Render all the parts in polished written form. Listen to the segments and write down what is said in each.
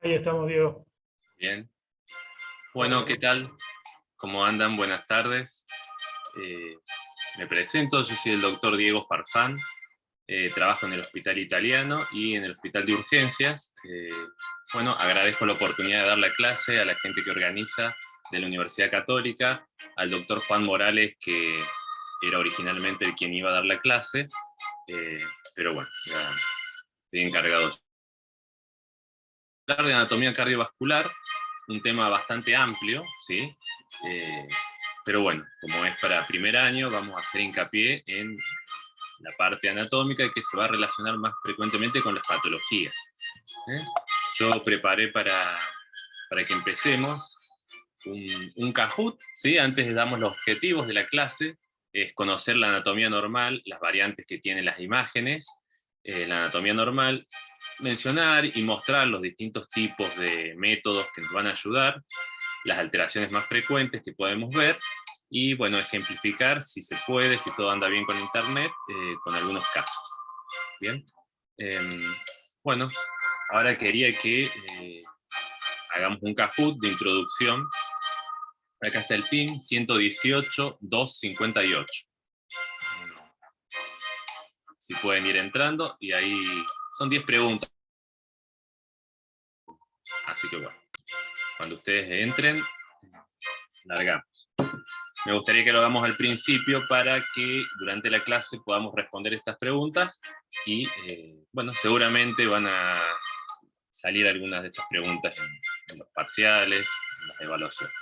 Ahí estamos, Diego. Bien. Bueno, ¿qué tal? ¿Cómo andan? Buenas tardes. Me presento, yo soy el doctor Diego Farfán, trabajo en el Hospital Italiano y en el Hospital de Urgencias. Bueno, agradezco la oportunidad de dar la clase a la gente que organiza de la Universidad Católica, al doctor Juan Morales, que era originalmente el quien iba a dar la clase, pero bueno, ya estoy encargado de anatomía cardiovascular, un tema bastante amplio, ¿sí? Pero bueno, como es para primer año, vamos a hacer hincapié en la parte anatómica que se va a relacionar más frecuentemente con las patologías. ¿eh? Yo preparé para que empecemos un Kahoot, ¿sí? Antes damos los objetivos de la clase, es conocer la anatomía normal, las variantes que tienen las imágenes, la anatomía normal, mencionar y mostrar los distintos tipos de métodos que nos van a ayudar, las alteraciones más frecuentes que podemos ver, y bueno, ejemplificar si se puede, si todo anda bien con internet, con algunos casos. Bien. Bueno, ahora quería que hagamos un Kahoot de introducción. Acá está el PIN 118-258. Si pueden ir entrando, y ahí son 10 preguntas. Así que bueno, cuando ustedes entren, largamos. Me gustaría que lo hagamos al principio para que durante la clase podamos responder estas preguntas y bueno, seguramente van a salir algunas de estas preguntas en los parciales, en las evaluaciones.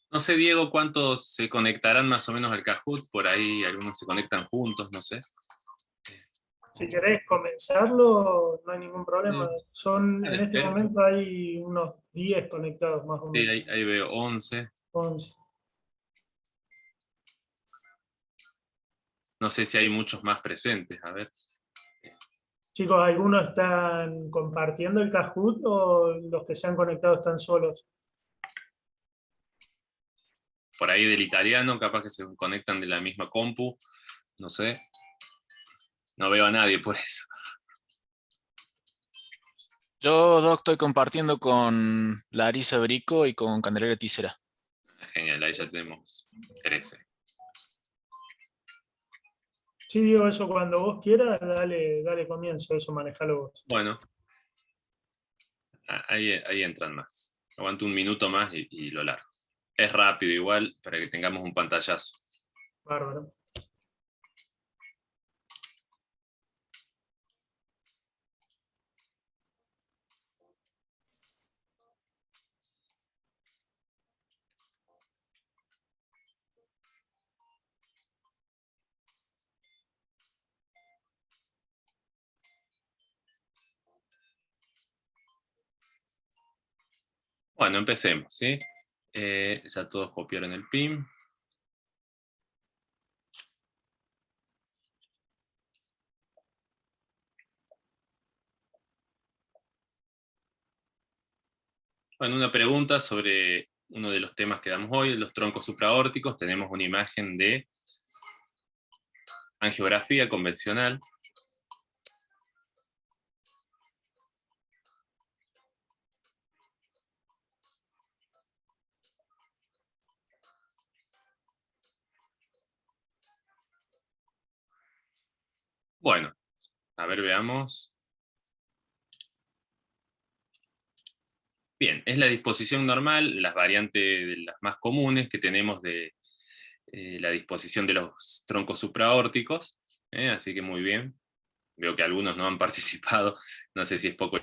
No sé, Diego, cuántos se conectarán más o menos al Kahoot, por ahí algunos se conectan juntos, no sé. Si querés comenzarlo, no hay ningún problema. En Dale, este espero. momento hay unos 10 conectados más o Sí, menos. ahí veo 11. 11. No sé si hay muchos más presentes, a ver. Chicos, ¿algunos están compartiendo el Kahoot o los que se han conectado están solos? Por ahí del italiano, capaz que se conectan de la misma compu, no sé. No veo a nadie por eso. Yo, Doc, estoy compartiendo con Larisa Brico y con Candelaria Tisera. Genial, ahí ya tenemos 13. Sí, digo eso cuando vos quieras, dale comienzo, eso manejalo vos. Bueno, ahí entran más. Aguanto un minuto más y lo largo. Es rápido igual, para que tengamos un pantallazo. Bárbaro. Bueno, empecemos, ¿sí? Ya todos copiaron el PIN. Bueno, una pregunta sobre uno de los temas que damos hoy, los troncos supraórticos. Tenemos una imagen de angiografía convencional. Bueno, a ver, veamos. Bien, es la disposición normal, las variantes de las más comunes que tenemos de la disposición de los troncos supraórticos, así que muy bien. Veo que algunos no han participado, no sé si es poco.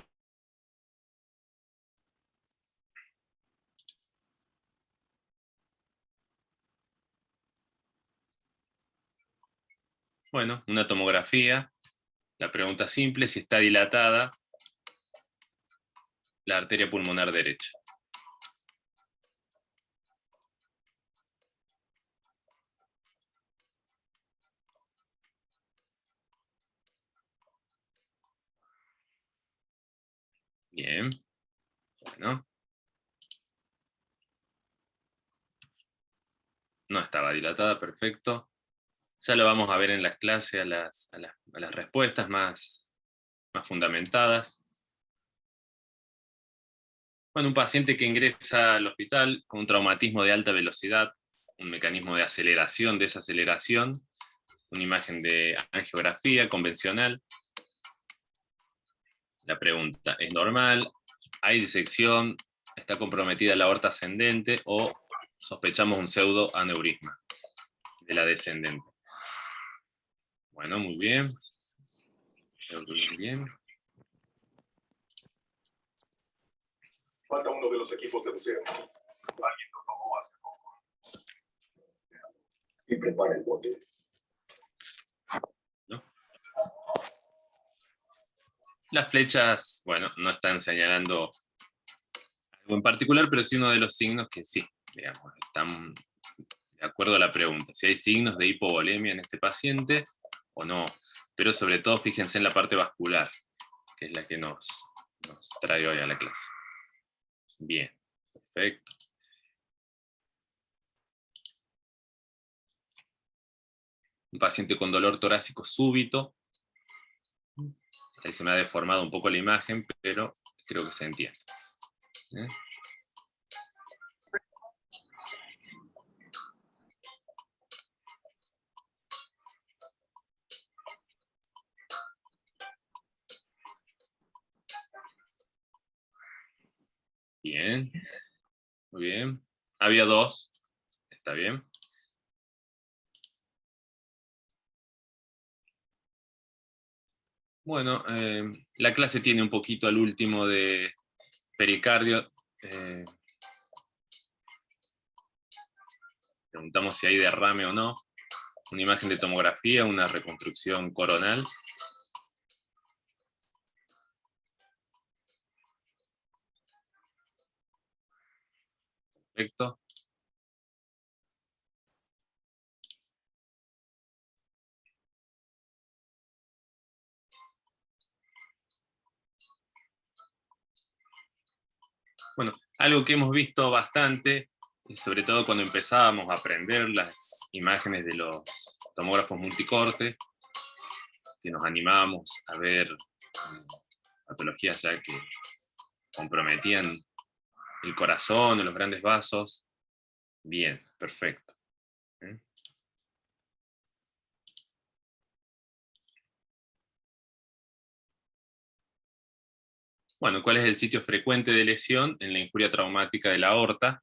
Bueno, una tomografía, la pregunta simple, si está dilatada la arteria pulmonar derecha. Bien, bueno. No estaba dilatada, perfecto. Ya lo vamos a ver en las clases, a las respuestas más fundamentadas. Bueno, un paciente que ingresa al hospital con un traumatismo de alta velocidad, un mecanismo de aceleración, desaceleración, una imagen de angiografía convencional. La pregunta, ¿es normal? ¿Hay disección? ¿Está comprometida la aorta ascendente? ¿O sospechamos un pseudoaneurisma de la descendente? Bueno, muy bien. Muy bien. Falta uno de los equipos de buceo. Alguien lo tomó hace poco. Y prepara el bote. ¿No? Las flechas, bueno, no están señalando algo en particular, pero sí uno de los signos que sí, digamos, están de acuerdo a la pregunta. Si hay signos de hipovolemia en este paciente o no. Pero sobre todo fíjense en la parte vascular, que es la que nos trae hoy a la clase. Bien, perfecto. Un paciente con dolor torácico súbito. Ahí se me ha deformado un poco la imagen, pero creo que se entiende. Bien, muy bien. Había dos, está bien. Bueno, la clase tiene un poquito al último de pericardio. Preguntamos si hay derrame o no. Una imagen de tomografía, una reconstrucción coronal. Perfecto. Bueno, algo que hemos visto bastante, y sobre todo cuando empezábamos a aprender las imágenes de los tomógrafos multicorte, que nos animábamos a ver patologías ya que comprometían el corazón o los grandes vasos. Bien, perfecto. Bueno, ¿cuál es el sitio frecuente de lesión en la injuria traumática de la aorta?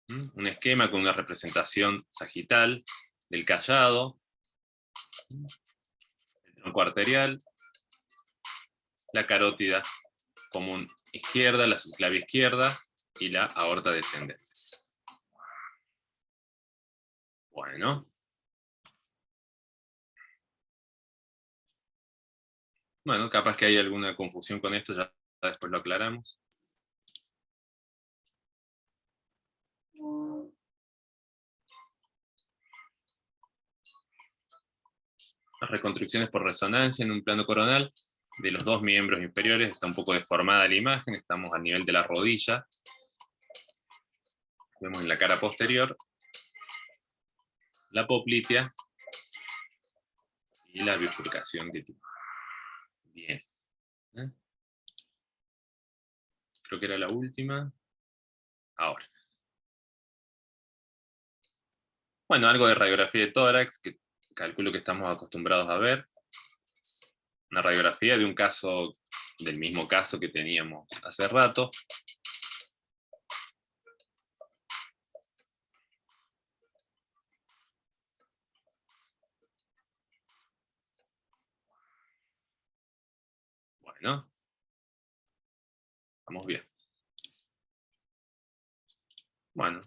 Un esquema con una representación sagital del callado, el tronco arterial, la carótida común izquierda, la subclavia izquierda y la aorta descendente. Bueno. Bueno, capaz que hay alguna confusión con esto, ya después lo aclaramos. Las reconstrucciones por resonancia en un plano coronal de los dos miembros inferiores, está un poco deformada la imagen, estamos a nivel de la rodilla. Vemos en la cara posterior la poplitea y la bifurcación que tiene. Bien. Creo que era la última. Ahora. Bueno, algo de radiografía de tórax, que calculo que estamos acostumbrados a ver. Una radiografía de un caso, del mismo caso que teníamos hace rato. Bueno. Vamos bien. Bueno.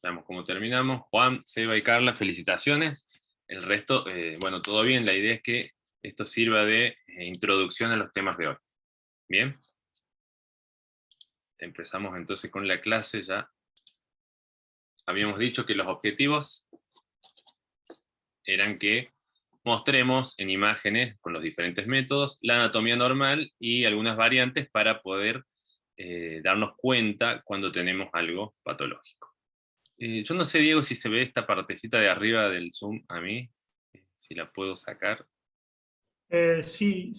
Veamos cómo terminamos. Juan, Seba y Carla, felicitaciones. El resto, bueno, todo bien. La idea es que esto sirva de introducción a los temas de hoy. ¿Bien? Empezamos entonces con la clase ya. Habíamos dicho que los objetivos eran que mostremos en imágenes con los diferentes métodos la anatomía normal y algunas variantes para poder darnos cuenta cuando tenemos algo patológico. Yo no sé, Diego, si se ve esta partecita de arriba del Zoom a mí, si la puedo sacar. Sí,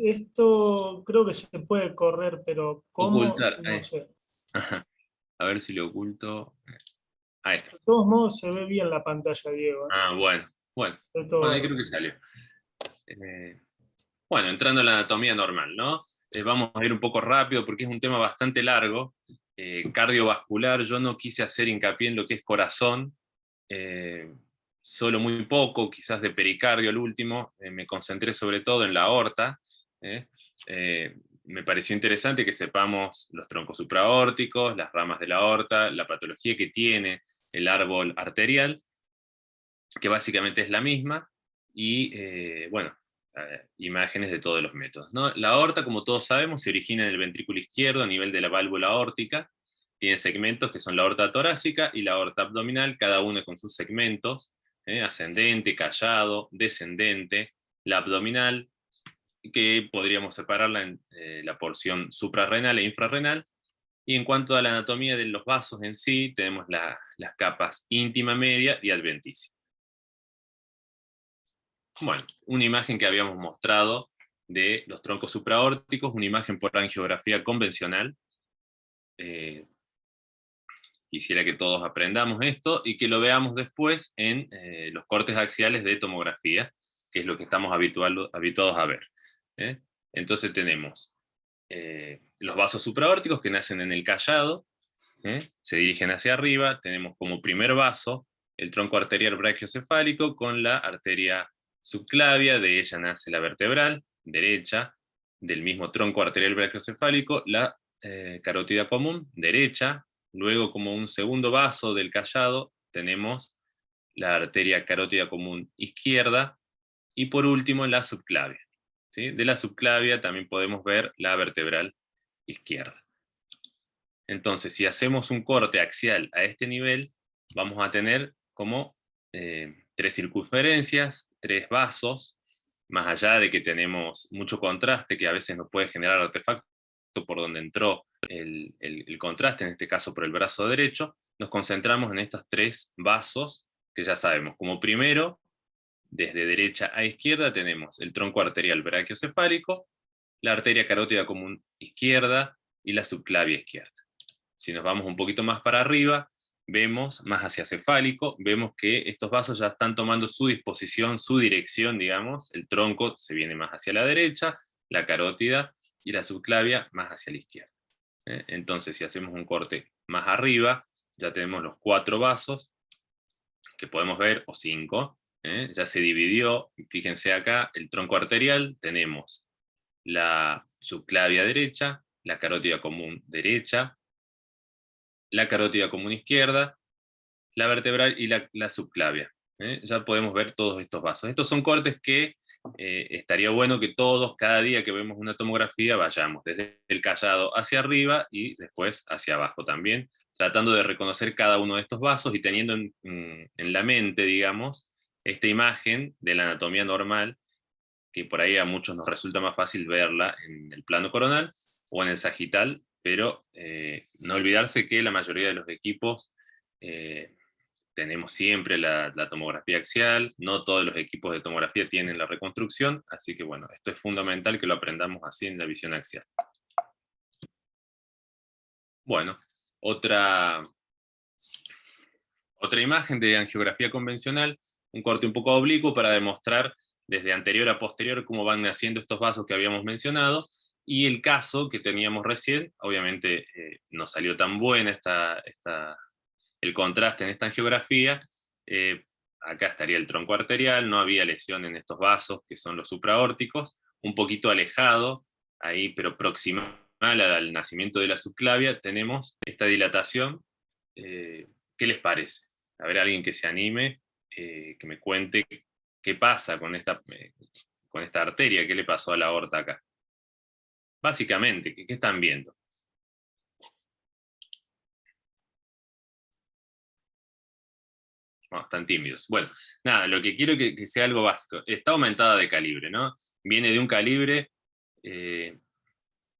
esto creo que se puede correr, pero ¿cómo? Ocultar, No sé. A ver si lo oculto. Ahí está. De todos modos se ve bien la pantalla, Diego. Ah, bueno. Bueno, ahí creo que salió. Bueno, entrando a la anatomía normal, ¿no? Vamos a ir un poco rápido porque es un tema bastante largo. Cardiovascular, yo no quise hacer hincapié en lo que es corazón, solo muy poco, quizás de pericardio al último, me concentré sobre todo en la aorta. Me pareció interesante que sepamos los troncos supraórticos, las ramas de la aorta, la patología que tiene el árbol arterial, que básicamente es la misma, y bueno, imágenes de todos los métodos, ¿no? La aorta, como todos sabemos, se origina en el ventrículo izquierdo a nivel de la válvula aórtica, tiene segmentos que son la aorta torácica y la aorta abdominal, cada una con sus segmentos, ascendente, callado, descendente, la abdominal, que podríamos separarla en la porción suprarrenal e infrarrenal. Y en cuanto a la anatomía de los vasos en sí, tenemos las capas íntima, media y adventicia. Bueno, una imagen que habíamos mostrado de los troncos supraórticos, una imagen por angiografía convencional. Quisiera que todos aprendamos esto y que lo veamos después en los cortes axiales de tomografía, que es lo que estamos habituados a ver. Entonces tenemos los vasos supraórticos que nacen en el callado, se dirigen hacia arriba, tenemos como primer vaso el tronco arterial brachiocefálico con la arteria subclavia, de ella nace la vertebral derecha, del mismo tronco arterial brachiocefálico, la carótida común derecha, luego como un segundo vaso del callado tenemos la arteria carótida común izquierda, y por último la subclavia. ¿Sí? De la subclavia también podemos ver la vertebral izquierda. Entonces, si hacemos un corte axial a este nivel, vamos a tener como 3 circunferencias, 3 vasos, más allá de que tenemos mucho contraste, que a veces nos puede generar artefacto por donde entró el contraste, en este caso por el brazo derecho, nos concentramos en estos 3 vasos, que ya sabemos. Como primero, desde derecha a izquierda, tenemos el tronco arterial brachiocefálico, la arteria carótida común izquierda y la subclavia izquierda. Si nos vamos un poquito más para arriba, vemos, más hacia cefálico, vemos que estos vasos ya están tomando su disposición, su dirección, digamos, el tronco se viene más hacia la derecha, la carótida y la subclavia más hacia la izquierda. Entonces, si hacemos un corte más arriba, ya tenemos los 4 vasos, que podemos ver, o 5, ya se dividió, fíjense acá, el tronco arterial, tenemos la subclavia derecha, la carótida común derecha, la carótida común izquierda, la vertebral y la subclavia. Ya podemos ver todos estos vasos. Estos son cortes que estaría bueno que todos, cada día que vemos una tomografía, vayamos desde el callado hacia arriba y después hacia abajo también, tratando de reconocer cada uno de estos vasos y teniendo en la mente, digamos, esta imagen de la anatomía normal, que por ahí a muchos nos resulta más fácil verla en el plano coronal o en el sagital, pero no olvidarse que la mayoría de los equipos tenemos siempre la tomografía axial, no todos los equipos de tomografía tienen la reconstrucción, así que bueno, esto es fundamental que lo aprendamos así en la visión axial. Bueno, otra imagen de angiografía convencional, un corte un poco oblicuo para demostrar desde anterior a posterior cómo van naciendo estos vasos que habíamos mencionado, y el caso que teníamos recién, obviamente no salió tan buena el contraste en esta angiografía. Acá estaría el tronco arterial, no había lesión en estos vasos, que son los supraórticos, un poquito alejado, ahí, pero proximal al nacimiento de la subclavia, tenemos esta dilatación. ¿Qué les parece? A ver, alguien que se anime, que me cuente qué pasa con esta arteria, qué le pasó a la aorta acá. Básicamente, ¿qué están viendo? No, están tímidos. Bueno, nada, lo que quiero que sea algo básico. Está aumentada de calibre, ¿no? Viene de un calibre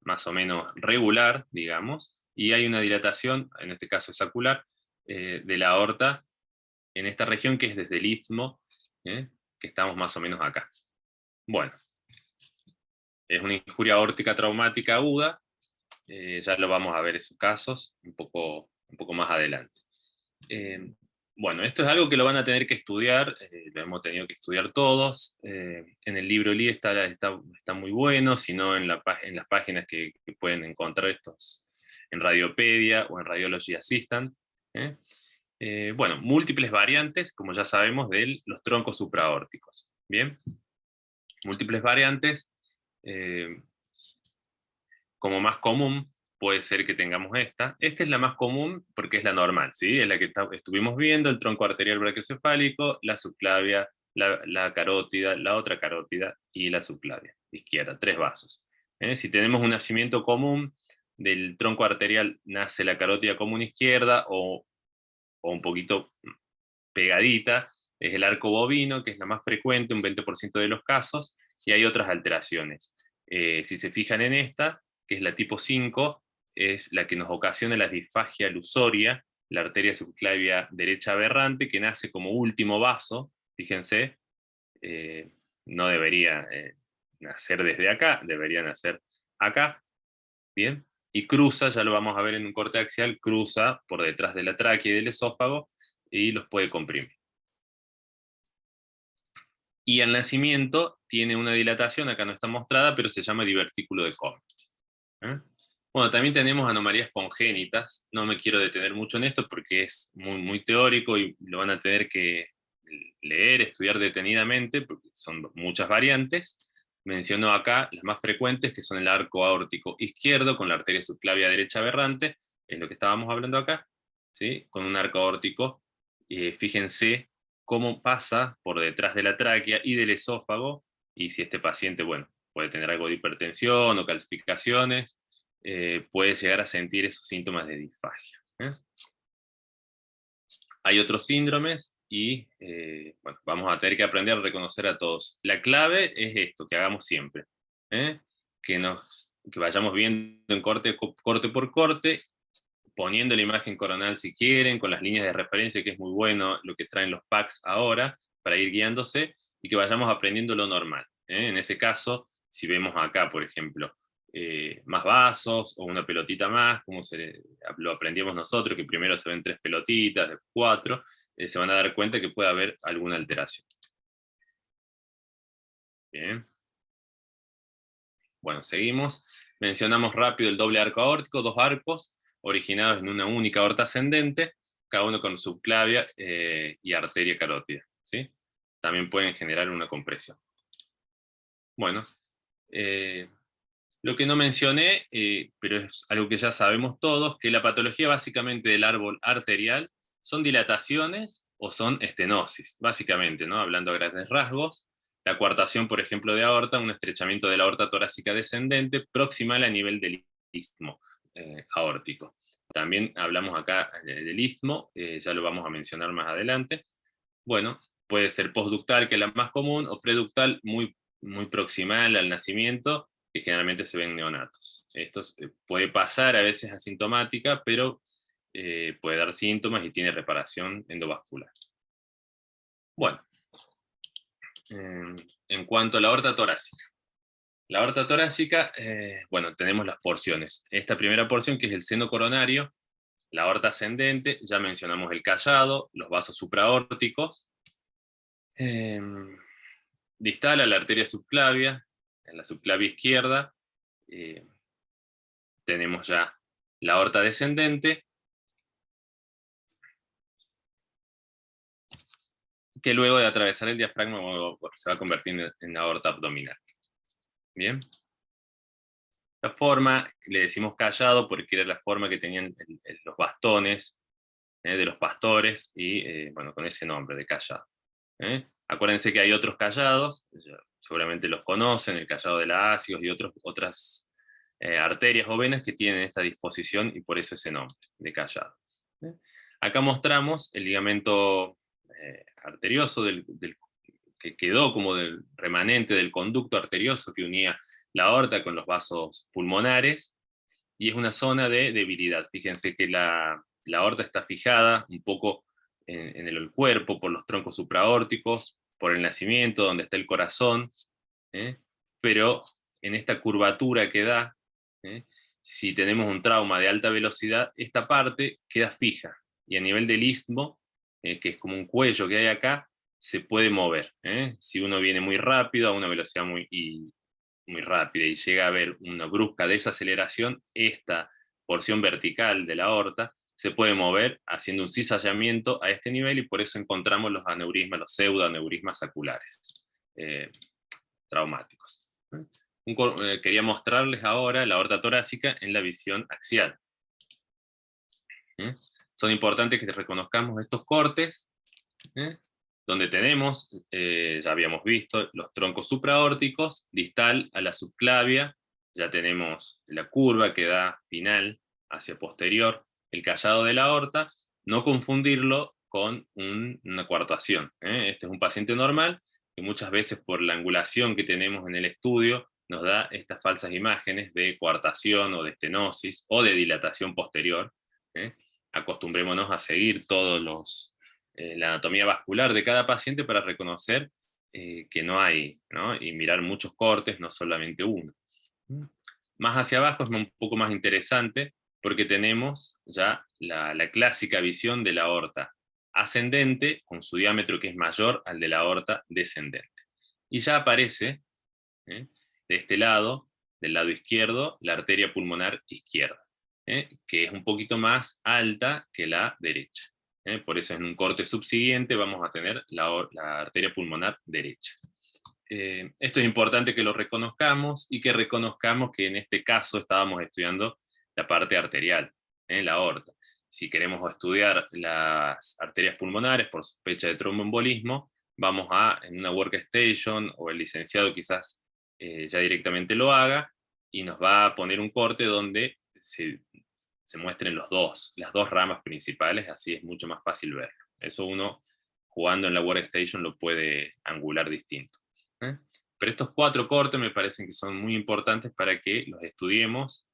más o menos regular, digamos, y hay una dilatación, en este caso sacular, de la aorta en esta región que es desde el istmo, que estamos más o menos acá. Bueno, es una injuria aórtica traumática aguda, ya lo vamos a ver esos casos un poco más adelante. Bueno, esto es algo que lo van a tener que estudiar, lo hemos tenido que estudiar todos. En el libro LI está muy bueno, si no en las páginas que pueden encontrar estos en Radiopedia o en Radiology Assistant. Bueno, múltiples variantes, como ya sabemos, de los troncos supraórticos. Bien, múltiples variantes, como más común, puede ser que tengamos esta. Esta es la más común porque es la normal, ¿sí? Es la que estuvimos viendo, el tronco arterial brachiocefálico, la subclavia, la carótida, la otra carótida y la subclavia izquierda, 3 vasos. Si tenemos un nacimiento común del tronco arterial, nace la carótida común izquierda o un poquito pegadita, es el arco bovino, que es la más frecuente, un 20% de los casos, y hay otras alteraciones. Si se fijan en esta, que es la tipo 5, es la que nos ocasiona la disfagia lusoria, la arteria subclavia derecha aberrante, que nace como último vaso, fíjense, no debería nacer desde acá, debería nacer acá, bien, y cruza, ya lo vamos a ver en un corte axial, cruza por detrás de la tráquea y del esófago, y los puede comprimir. Y al nacimiento tiene una dilatación, acá no está mostrada, pero se llama divertículo de Cohen. Bueno, también tenemos anomalías congénitas, no me quiero detener mucho en esto porque es muy teórico y lo van a tener que leer, estudiar detenidamente, porque son muchas variantes. Menciono acá las más frecuentes, que son el arco aórtico izquierdo, con la arteria subclavia derecha aberrante, es lo que estábamos hablando acá, ¿sí? Con un arco aórtico, fíjense cómo pasa por detrás de la tráquea y del esófago, y si este paciente, bueno, puede tener algo de hipertensión o calcificaciones, puede llegar a sentir esos síntomas de disfagia. Hay otros síndromes y bueno, vamos a tener que aprender a reconocer a todos. La clave es esto, que hagamos siempre, que vayamos viendo en corte por corte, poniendo la imagen coronal si quieren, con las líneas de referencia, que es muy bueno lo que traen los packs ahora, para ir guiándose, y que vayamos aprendiendo lo normal. En ese caso, si vemos acá, por ejemplo, más vasos, o una pelotita más, como lo aprendíamos nosotros, que primero se ven 3 pelotitas, después 4, se van a dar cuenta que puede haber alguna alteración. Bien. Bueno, seguimos. Mencionamos rápido el doble arco aórtico, 2 arcos originados en una única aorta ascendente, cada uno con subclavia y arteria carótida, ¿sí? También pueden generar una compresión. Bueno, lo que no mencioné, pero es algo que ya sabemos todos, que la patología básicamente del árbol arterial son dilataciones o son estenosis, básicamente, ¿no? Hablando a grandes rasgos. La coartación, por ejemplo, de aorta, un estrechamiento de la aorta torácica descendente proximal a nivel del istmo aórtico. También hablamos acá del istmo, ya lo vamos a mencionar más adelante. Bueno, puede ser postductal, que es la más común, o preductal, muy proximal al nacimiento, que generalmente se ven neonatos. Esto puede pasar a veces asintomática, pero puede dar síntomas y tiene reparación endovascular. Bueno, en cuanto a la aorta torácica. La aorta torácica, bueno, tenemos las porciones. Esta primera porción, que es el seno coronario, la aorta ascendente, ya mencionamos el callado, los vasos supraórticos, distal a la arteria subclavia, en la subclavia izquierda, tenemos ya la aorta descendente, que luego de atravesar el diafragma se va a convertir en aorta abdominal. Bien. La forma, le decimos callado porque era la forma que tenían los bastones de los pastores, y bueno, con ese nombre de callado. Acuérdense que hay otros callados, seguramente los conocen, el callado de la Asios y otras arterias o venas que tienen esta disposición, y por eso ese nombre de callado. Acá mostramos el ligamento arterioso que quedó como del remanente del conducto arterioso que unía la aorta con los vasos pulmonares, y es una zona de debilidad. Fíjense que la aorta está fijada un poco en el cuerpo por los troncos supraórticos, por el nacimiento, donde está el corazón, pero en esta curvatura que da, si tenemos un trauma de alta velocidad, esta parte queda fija, y a nivel del istmo, que es como un cuello que hay acá, se puede mover. Si uno viene muy rápido, a una velocidad muy rápida, y llega a haber una brusca desaceleración, esta porción vertical de la aorta se puede mover haciendo un cizallamiento a este nivel, y por eso encontramos los aneurismas, los pseudoaneurismas saculares traumáticos. Quería mostrarles ahora la aorta torácica en la visión axial. Son importantes que reconozcamos estos cortes, donde tenemos, ya habíamos visto, los troncos supraórticos, distal a la subclavia, ya tenemos la curva que da final hacia posterior, el callado de la aorta, no confundirlo con una coartación. Este es un paciente normal, que muchas veces por la angulación que tenemos en el estudio, nos da estas falsas imágenes de coartación o de estenosis, o de dilatación posterior. Acostumbrémonos a seguir todos la anatomía vascular de cada paciente para reconocer que no hay, ¿no? Y mirar muchos cortes, no solamente uno. Más hacia abajo es un poco más interesante, porque tenemos ya la clásica visión de la aorta ascendente, con su diámetro que es mayor al de la aorta descendente. Y ya aparece, de este lado, del lado izquierdo, la arteria pulmonar izquierda, que es un poquito más alta que la derecha. Por eso en un corte subsiguiente vamos a tener la arteria pulmonar derecha. Esto es importante que lo reconozcamos, y que reconozcamos que en este caso estábamos estudiando la parte arterial, la aorta. Si queremos estudiar las arterias pulmonares por sospecha de tromboembolismo, vamos en una workstation, o el licenciado quizás ya directamente lo haga, y nos va a poner un corte donde se muestren las dos ramas principales, así es mucho más fácil verlo. Eso uno, jugando en la workstation, lo puede angular distinto. Pero estos 4 cortes me parecen que son muy importantes para que los estudiemos,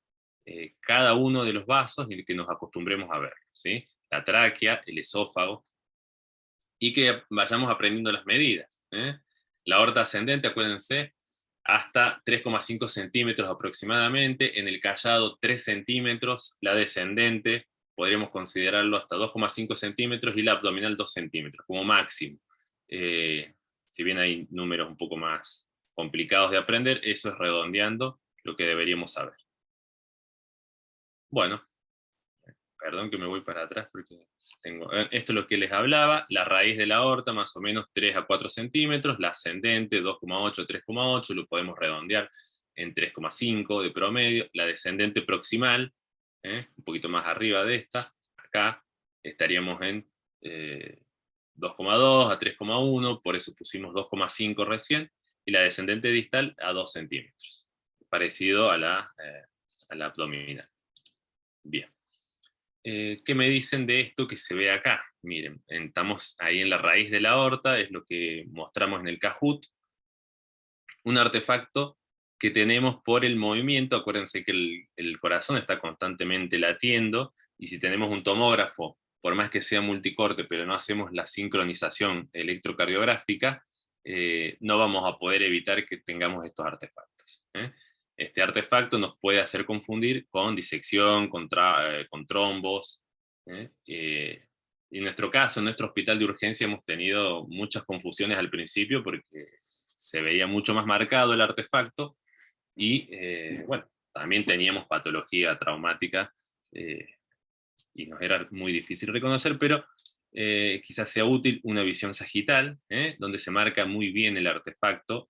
cada uno de los vasos, y que nos acostumbremos a verlos, ¿sí? La tráquea, el esófago, y que vayamos aprendiendo las medidas. La aorta ascendente, acuérdense, hasta 3,5 centímetros aproximadamente, en el callado 3 centímetros, la descendente podríamos considerarlo hasta 2,5 centímetros, y la abdominal 2 centímetros, como máximo. Si bien hay números un poco más complicados de aprender, eso es redondeando lo que deberíamos saber. Bueno, perdón que me voy para atrás porque tengo... Esto es lo que les hablaba, la raíz de la aorta más o menos 3 a 4 centímetros, la ascendente 2,8, 3,8, lo podemos redondear en 3,5 de promedio, la descendente proximal, un poquito más arriba de esta, acá estaríamos en 2,2 a 3,1, por eso pusimos 2,5 recién, y la descendente distal a 2 centímetros, parecido a la abdominal. Bien. ¿Qué me dicen de esto que se ve acá? Miren, estamos ahí en la raíz de la aorta, es lo que mostramos en el Kahoot, un artefacto que tenemos por el movimiento. Acuérdense que el corazón está constantemente latiendo, y si tenemos un tomógrafo, por más que sea multicorte, pero no hacemos la sincronización electrocardiográfica, no vamos a poder evitar que tengamos estos artefactos. Este artefacto nos puede hacer confundir con disección, con trombos. En nuestro caso, en nuestro hospital de urgencia, hemos tenido muchas confusiones al principio porque se veía mucho más marcado el artefacto, y bueno, también teníamos patología traumática, y nos era muy difícil reconocer, pero quizás sea útil una visión sagital, donde se marca muy bien el artefacto,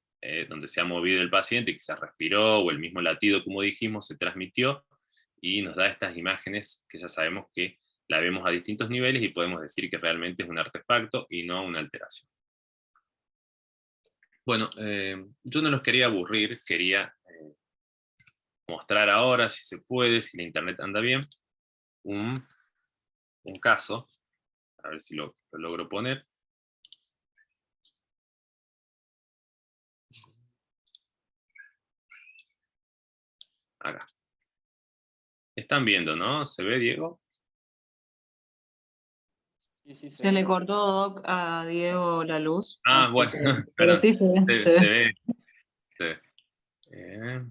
donde se ha movido el paciente, quizás respiró, o el mismo latido, como dijimos, se transmitió, y nos da estas imágenes que ya sabemos que la vemos a distintos niveles, y podemos decir que realmente es un artefacto y no una alteración. Bueno, yo no los quería aburrir, quería mostrar ahora, si se puede, si la internet anda bien, un caso, a ver si lo logro poner. Acá. Están viendo, ¿no? ¿Se ve, Diego? Sí, Se le cortó, Doc, a Diego la luz. Ah, así bueno, pero perdón. sí se ve. Se ve. Se ve.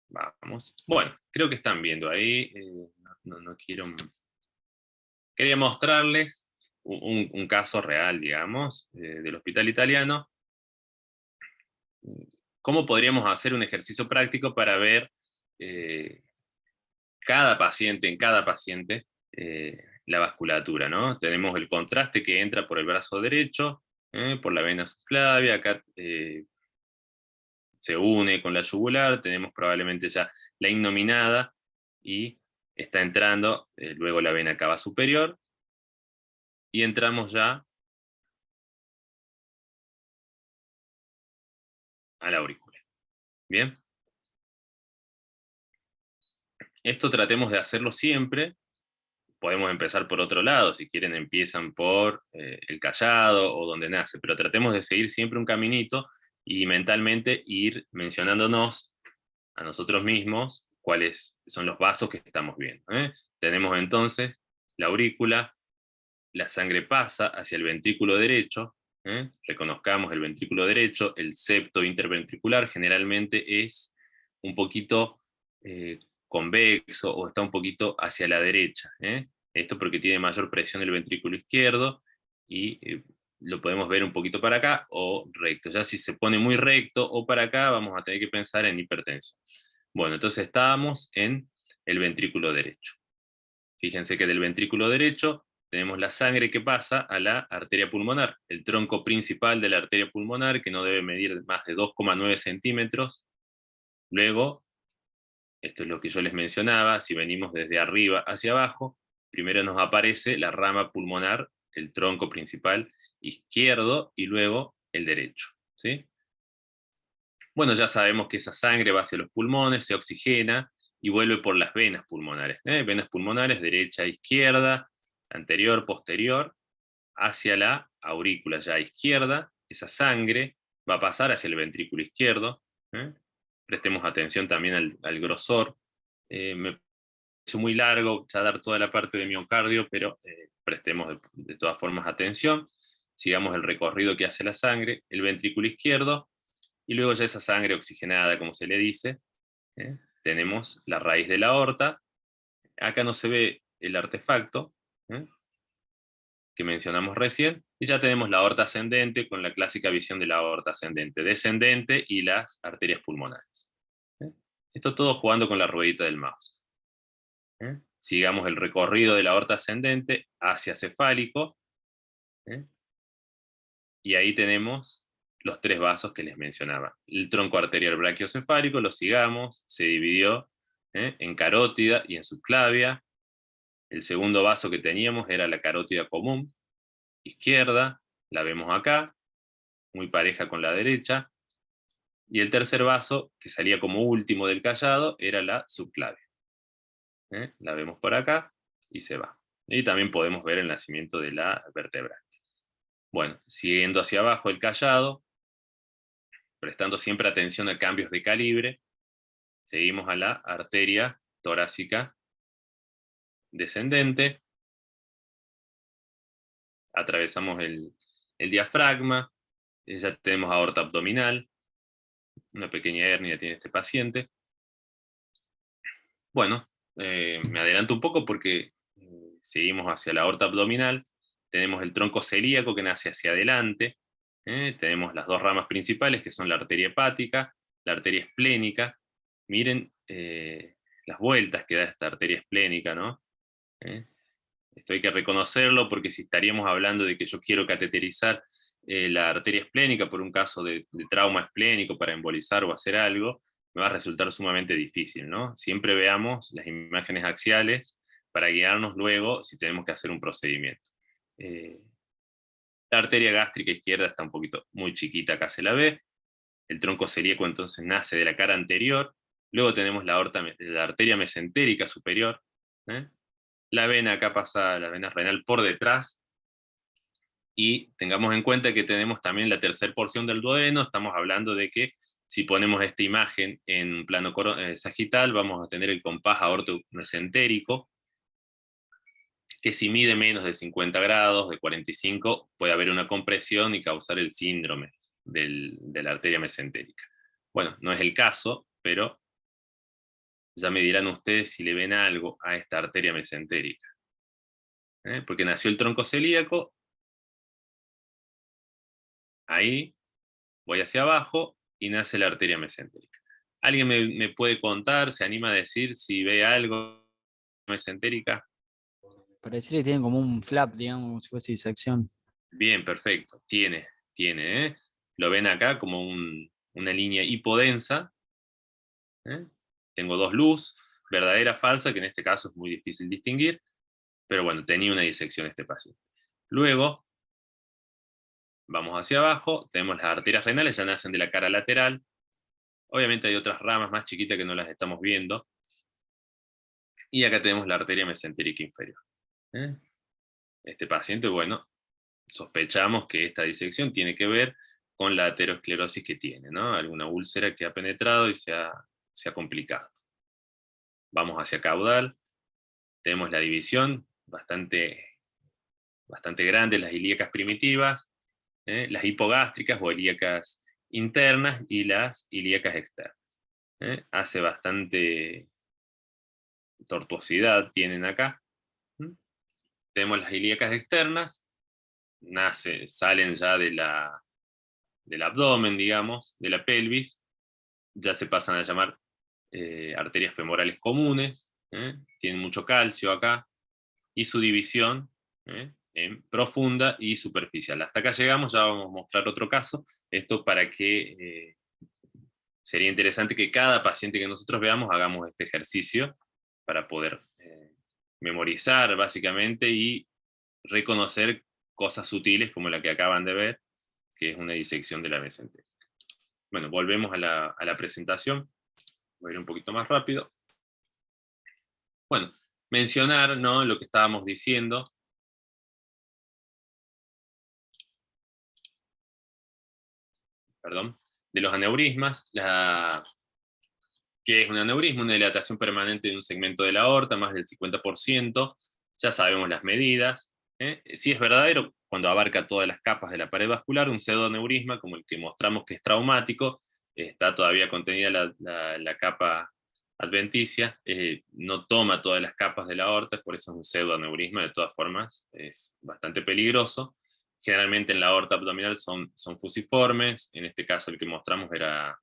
Vamos. Bueno, creo que están viendo ahí. No quiero... Quería mostrarles un caso real, digamos, del hospital italiano. ¿Cómo podríamos hacer un ejercicio práctico para ver en cada paciente, la vasculatura, ¿no? Tenemos el contraste que entra por el brazo derecho, por la vena subclavia, acá se une con la yugular, tenemos probablemente ya la innominada, y está entrando luego la vena cava superior, y entramos ya a la aurícula. Bien. Esto tratemos de hacerlo siempre. Podemos empezar por otro lado, si quieren empiezan por el callado o donde nace, pero tratemos de seguir siempre un caminito y mentalmente ir mencionándonos a nosotros mismos cuáles son los vasos que estamos viendo. Tenemos entonces la aurícula, la sangre pasa hacia el ventrículo derecho, reconozcamos el ventrículo derecho, el septo interventricular generalmente es un poquito convexo, o está un poquito hacia la derecha. Esto porque tiene mayor presión el ventrículo izquierdo, y lo podemos ver un poquito para acá o recto. Ya si se pone muy recto o para acá, vamos a tener que pensar en hipertensión. Bueno, entonces estábamos en el ventrículo derecho. Fíjense que del ventrículo derecho tenemos la sangre que pasa a la arteria pulmonar, el tronco principal de la arteria pulmonar, que no debe medir más de 2,9 centímetros. Luego, esto es lo que yo les mencionaba, si venimos desde arriba hacia abajo, primero nos aparece la rama pulmonar, el tronco principal izquierdo, y luego el derecho, ¿sí? Bueno, ya sabemos que esa sangre va hacia los pulmones, se oxigena y vuelve por las venas pulmonares. Venas pulmonares, derecha, izquierda, anterior, posterior, hacia la aurícula ya izquierda. Esa sangre va a pasar hacia el ventrículo izquierdo. Prestemos atención también al grosor. Me parece muy largo ya dar toda la parte de miocardio, pero prestemos de todas formas atención. Sigamos el recorrido que hace la sangre, el ventrículo izquierdo, y luego ya esa sangre oxigenada, como se le dice, tenemos la raíz de la aorta. Acá no se ve el artefacto que mencionamos recién, y ya tenemos la aorta ascendente con la clásica visión de la aorta ascendente, descendente y las arterias pulmonares. Esto todo jugando con la ruedita del mouse. sigamos el recorrido de la aorta ascendente hacia cefálico, y ahí tenemos los 3 vasos que les mencionaba. El tronco arterial brachiocefálico lo sigamos, se dividió en carótida y en subclavia. El segundo vaso que teníamos era la carótida común, izquierda, la vemos acá, muy pareja con la derecha. Y el tercer vaso, que salía como último del callado, era la subclavia. La vemos por acá y se va. Y también podemos ver el nacimiento de la vértebra. Bueno, siguiendo hacia abajo el callado, prestando siempre atención a cambios de calibre, seguimos a la arteria torácica descendente, atravesamos el diafragma, ya tenemos aorta abdominal, una pequeña hernia tiene este paciente. Bueno, me adelanto un poco porque seguimos hacia la aorta abdominal, tenemos el tronco celíaco que nace hacia adelante, tenemos las 2 ramas principales que son la arteria hepática, la arteria esplénica. Miren las vueltas que da esta arteria esplénica, ¿no? Esto hay que reconocerlo porque si estaríamos hablando de que yo quiero cateterizar la arteria esplénica por un caso de trauma esplénico para embolizar o hacer algo, me va a resultar sumamente difícil, ¿no? Siempre veamos las imágenes axiales para guiarnos luego si tenemos que hacer un procedimiento. La arteria gástrica izquierda está un poquito muy chiquita, acá se la ve. El tronco celíaco entonces nace de la cara anterior. Luego tenemos la arteria mesentérica superior. La vena, acá pasa la vena renal por detrás. Y tengamos en cuenta que tenemos también la tercera porción del duodeno. Estamos hablando de que si ponemos esta imagen en plano sagital, vamos a tener el compás aorto-mesentérico, que si mide menos de 50 grados, de 45, puede haber una compresión y causar el síndrome de la arteria mesentérica. Bueno, no es el caso, pero ya me dirán ustedes si le ven algo a esta arteria mesentérica. Porque nació el tronco celíaco, ahí, voy hacia abajo, y nace la arteria mesentérica. ¿Alguien me puede contar, se anima a decir si ve algo mesentérica? Pareciera que tienen como un flap, digamos, como si fuese disección. Bien, perfecto. Tiene, Lo ven acá como una línea hipodensa. Tengo 2 luz, verdadera, falsa, que en este caso es muy difícil distinguir, pero bueno, tenía una disección este paciente. Luego, vamos hacia abajo, tenemos las arterias renales, ya nacen de la cara lateral. Obviamente hay otras ramas más chiquitas que no las estamos viendo. Y acá tenemos la arteria mesentérica inferior. Este paciente, bueno, sospechamos que esta disección tiene que ver con la aterosclerosis que tiene, ¿no? Alguna úlcera que ha penetrado y se ha complicado. Vamos hacia caudal, tenemos la división bastante grande, las ilíacas primitivas, las hipogástricas o ilíacas internas y las ilíacas externas. Hace bastante tortuosidad, tienen acá. Tenemos las ilíacas externas, salen ya del abdomen, digamos, de la pelvis, ya se pasan a llamar arterias femorales comunes, tienen mucho calcio acá, y su división en profunda y superficial. Hasta acá llegamos, ya vamos a mostrar otro caso, esto para que sería interesante que cada paciente que nosotros veamos hagamos este ejercicio para poder memorizar básicamente y reconocer cosas sutiles como la que acaban de ver, que es una disección de la mesentérica. Bueno, volvemos a la presentación. Voy a ir un poquito más rápido. Bueno, mencionar, ¿no?, lo que estábamos diciendo. Perdón. De los aneurismas. ¿Qué es un aneurisma? Una dilatación permanente de un segmento de la aorta, más del 50%. Ya sabemos las medidas. Si es verdadero, cuando abarca todas las capas de la pared vascular, un pseudoaneurisma, como el que mostramos que es traumático, está todavía contenida la capa adventicia, no toma todas las capas de la aorta, por eso es un pseudoaneurisma. De todas formas, es bastante peligroso. Generalmente en la aorta abdominal son fusiformes, en este caso el que mostramos era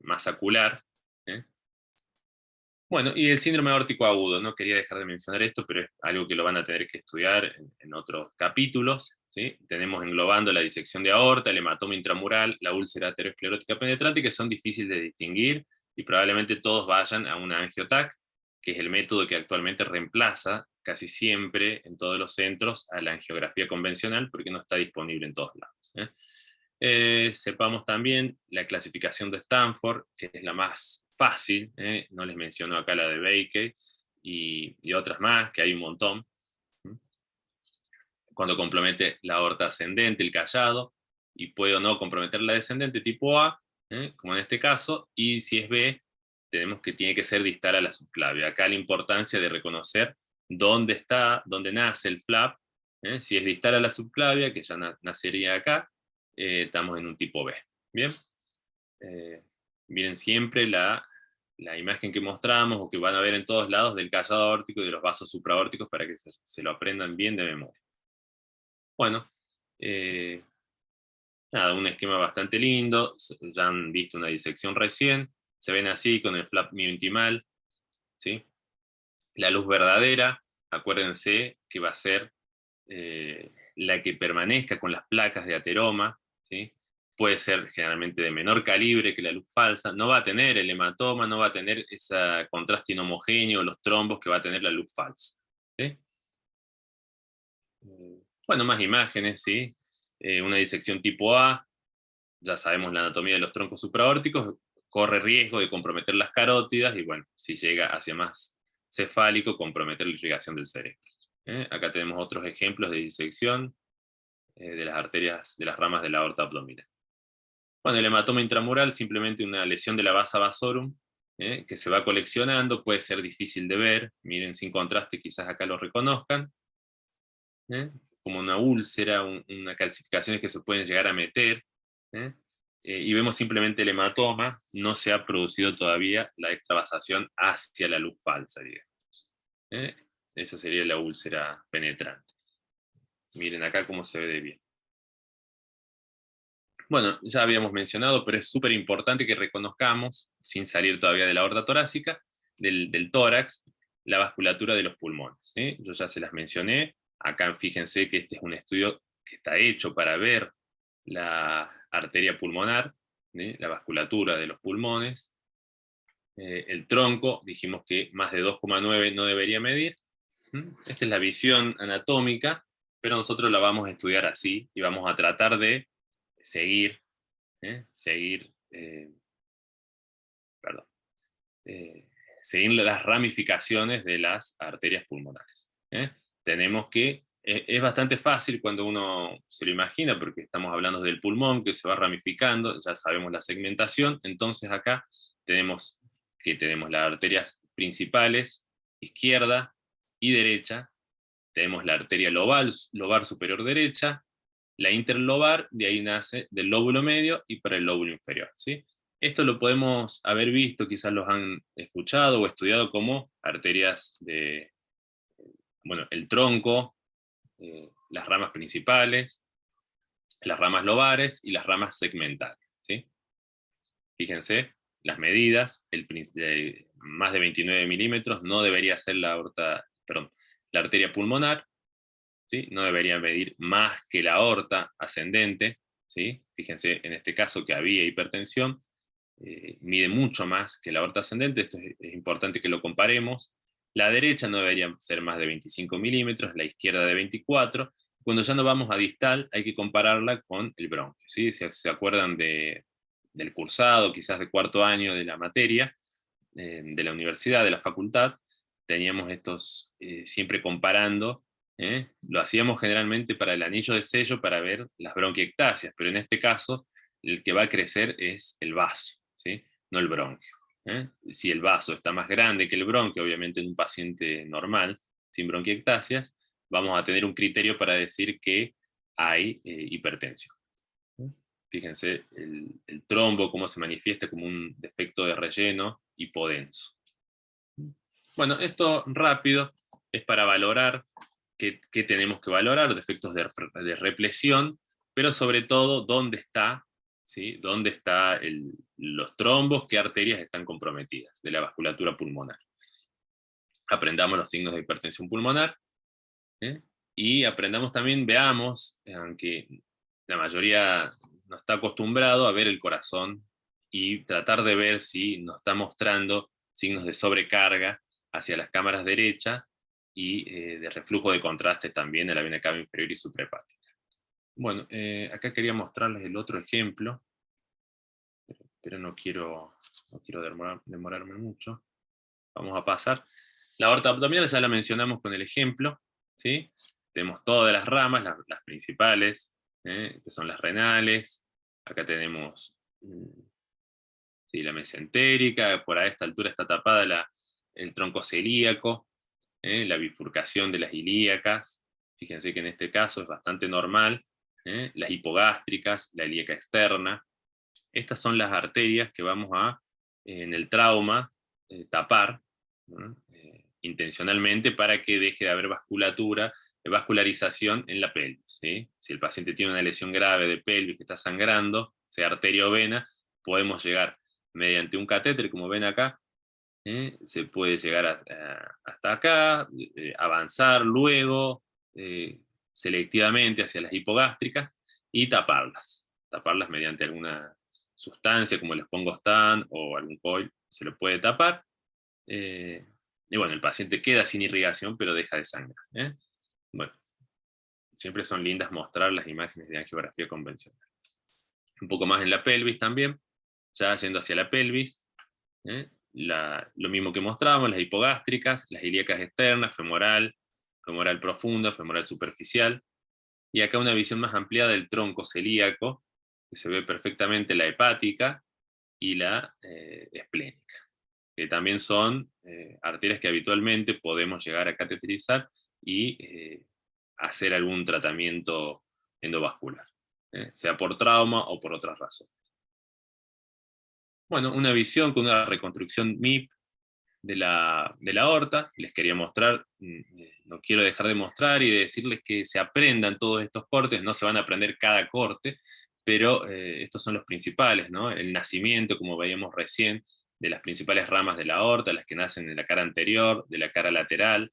masacular. Bueno, y el síndrome aórtico agudo, no quería dejar de mencionar esto, pero es algo que lo van a tener que estudiar en otros capítulos, ¿sí? Tenemos englobando la disección de aorta, el hematoma intramural, la úlcera aterosclerótica penetrante, que son difíciles de distinguir, y probablemente todos vayan a una angiotac, que es el método que actualmente reemplaza casi siempre en todos los centros a la angiografía convencional, porque no está disponible en todos lados, ¿eh? Sepamos también la clasificación de Stanford, que es la más fácil, no les menciono acá la de Baker y otras más, que hay un montón. Cuando compromete la aorta ascendente, el callado, y puede o no comprometer la descendente tipo A, como en este caso, y si es B, tenemos que tiene que ser distal a la subclavia. Acá la importancia de reconocer dónde está, dónde nace el flap, si es distal a la subclavia, que ya nacería acá, estamos en un tipo B. Bien, miren siempre la imagen que mostramos, o que van a ver en todos lados, del callado aórtico y de los vasos supraórticos, para que se lo aprendan bien de memoria. Bueno, nada, un esquema bastante lindo, ya han visto una disección recién, se ven así con el flap miointimal, ¿sí? La luz verdadera, acuérdense que va a ser la que permanezca con las placas de ateroma, ¿sí? Puede ser generalmente de menor calibre que la luz falsa, no va a tener el hematoma, no va a tener ese contraste inhomogéneo, los trombos que va a tener la luz falsa, ¿sí? Bueno, más imágenes, ¿sí? Una disección tipo A, ya sabemos la anatomía de los troncos supraórticos, corre riesgo de comprometer las carótidas, y bueno, si llega hacia más cefálico, comprometer la irrigación del cerebro. Acá tenemos otros ejemplos de disección de las arterias, de las ramas de la aorta abdominal. Bueno, el hematoma intramural, simplemente una lesión de la vasa vasorum, que se va coleccionando, puede ser difícil de ver, miren sin contraste, quizás acá lo reconozcan, como una úlcera, una calcificaciones que se pueden llegar a meter, y vemos simplemente el hematoma, no se ha producido todavía la extravasación hacia la luz falsa, digamos. Esa sería la úlcera penetrante. Miren acá cómo se ve de bien. Bueno, ya habíamos mencionado, pero es súper importante que reconozcamos, sin salir todavía de la aorta torácica, del tórax, la vasculatura de los pulmones, ¿sí? Yo ya se las mencioné. Acá fíjense que este es un estudio que está hecho para ver la arteria pulmonar, ¿sí? La vasculatura de los pulmones. El tronco, dijimos que más de 2,9 no debería medir. Esta es la visión anatómica, pero nosotros la vamos a estudiar así, y vamos a tratar de seguir las ramificaciones de las arterias pulmonares. Tenemos que, es bastante fácil cuando uno se lo imagina, porque estamos hablando del pulmón que se va ramificando, ya sabemos la segmentación. Entonces acá tenemos las arterias principales, izquierda y derecha, tenemos la arteria lobar superior derecha, la interlobar, de ahí nace del lóbulo medio y para el lóbulo inferior, ¿sí? Esto lo podemos haber visto, quizás los han escuchado o estudiado como arterias de, bueno, el tronco, las ramas principales, las ramas lobares y las ramas segmentales, ¿sí? Fíjense, las medidas, más de 29 milímetros, no debería ser la arteria pulmonar, ¿sí? No debería medir más que la aorta ascendente, ¿sí? Fíjense en este caso que había hipertensión, mide mucho más que la aorta ascendente, esto es importante que lo comparemos. La derecha no debería ser más de 25 milímetros, la izquierda de 24. Cuando ya no vamos a distal, hay que compararla con el bronquio, ¿sí? Si se acuerdan del cursado, quizás de cuarto año de la materia, de la universidad, de la facultad, teníamos estos siempre comparando. Lo hacíamos generalmente para el anillo de sello para ver las bronquiectasias, pero en este caso el que va a crecer es el vaso, ¿sí? No el bronquio. Si el vaso está más grande que el bronquio, obviamente en un paciente normal, sin bronquiectasias, vamos a tener un criterio para decir que hay hipertensión. Fíjense el trombo, cómo se manifiesta como un defecto de relleno hipodenso. Bueno, esto rápido es para valorar qué tenemos que valorar, defectos de represión, pero sobre todo dónde está, ¿sí? Dónde están los trombos, qué arterias están comprometidas de la vasculatura pulmonar. aprendamos los signos de hipertensión pulmonar, y aprendamos también, veamos, aunque la mayoría no está acostumbrado a ver el corazón, y tratar de ver si nos está mostrando signos de sobrecarga hacia las cámaras derecha, y de reflujo de contraste también de la vena cava inferior y suprahepática. Bueno, acá quería mostrarles el otro ejemplo, pero no quiero demorarme mucho. Vamos a pasar. La aorta abdominal ya la mencionamos con el ejemplo, ¿sí? Tenemos todas las ramas, las principales, que son las renales. Acá tenemos sí, la mesentérica, por a esta altura está tapada el tronco celíaco, la bifurcación de las ilíacas. Fíjense que en este caso es bastante normal, las hipogástricas, la ilíaca externa. Estas son las arterias que vamos a, en el trauma, tapar, intencionalmente, para que deje de haber vascularización en la pelvis, ¿sí? Si el paciente tiene una lesión grave de pelvis que está sangrando, sea arteria o vena, podemos llegar mediante un catéter, como ven acá, se puede llegar hasta acá, avanzar luego selectivamente hacia las hipogástricas y taparlas mediante alguna sustancia como el Spongostan o algún coil, se lo puede tapar, y bueno, el paciente queda sin irrigación, pero deja de sangrar. Bueno, siempre son lindas mostrar las imágenes de angiografía convencional. Un poco más en la pelvis también, ya yendo hacia la pelvis, lo mismo que mostrábamos, las hipogástricas, las ilíacas externas, femoral profunda, femoral superficial, y acá una visión más ampliada del tronco celíaco, que se ve perfectamente la hepática y la esplénica, que también son arterias que habitualmente podemos llegar a cateterizar y hacer algún tratamiento endovascular, sea por trauma o por otras razones. Bueno, una visión con una reconstrucción MIP de la aorta. Les quería mostrar, no quiero dejar de mostrar y de decirles que se aprendan todos estos cortes, no se van a aprender cada corte, pero estos son los principales, ¿no? El nacimiento, como veíamos recién, de las principales ramas de la aorta, las que nacen de la cara anterior, de la cara lateral,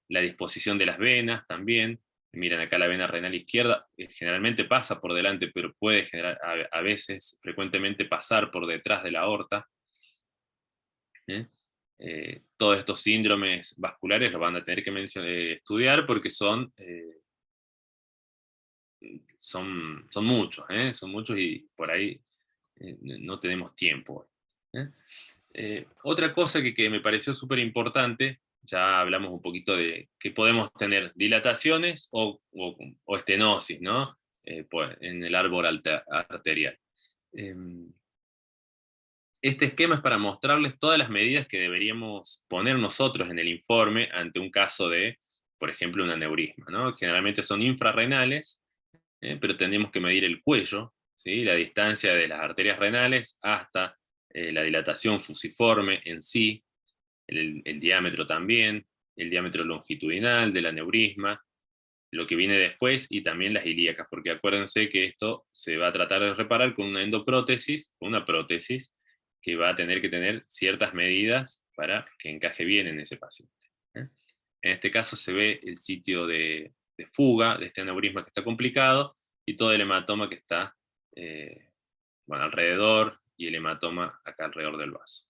la disposición de las venas también. Miren acá la vena renal izquierda, generalmente pasa por delante, pero puede generar, a veces, frecuentemente pasar por detrás de la aorta. Todos estos síndromes vasculares los van a tener que estudiar, porque son muchos, son muchos, y por ahí no tenemos tiempo. Otra cosa que me pareció súper importante, ya hablamos un poquito de que podemos tener dilataciones o estenosis, ¿no? En el árbol arterial. Este esquema es para mostrarles todas las medidas que deberíamos poner nosotros en el informe ante un caso de, por ejemplo, un aneurisma, ¿no? Generalmente son infrarrenales, pero tenemos que medir el cuello, ¿sí? La distancia de las arterias renales hasta la dilatación fusiforme en sí, el diámetro también, el diámetro longitudinal del aneurisma, lo que viene después, y también las ilíacas, porque acuérdense que esto se va a tratar de reparar con una endoprótesis, una prótesis, que va a tener que tener ciertas medidas para que encaje bien en ese paciente. En este caso se ve el sitio de fuga de este aneurisma que está complicado, y todo el hematoma que está alrededor, y el hematoma acá alrededor del vaso.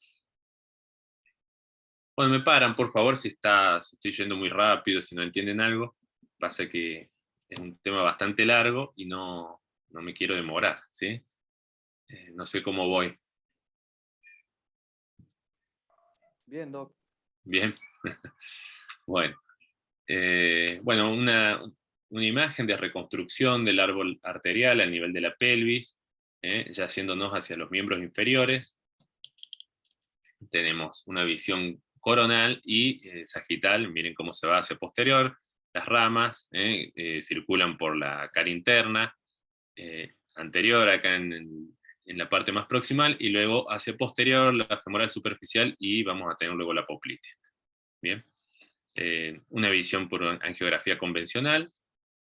Bueno, me paran, por favor, si estoy yendo muy rápido, si no entienden algo. Pasa que es un tema bastante largo y no me quiero demorar, ¿sí? No sé cómo voy. Bien, Doc. Bien. Bueno. Una imagen de reconstrucción del árbol arterial al nivel de la pelvis, ya yéndonos hacia los miembros inferiores. Tenemos una visión coronal y sagital. Miren cómo se va hacia posterior. Las ramas circulan por la cara interna, anterior acá en la parte más proximal, y luego hacia posterior la femoral superficial, y vamos a tener luego la poplitea. Bien. Una visión por angiografía convencional,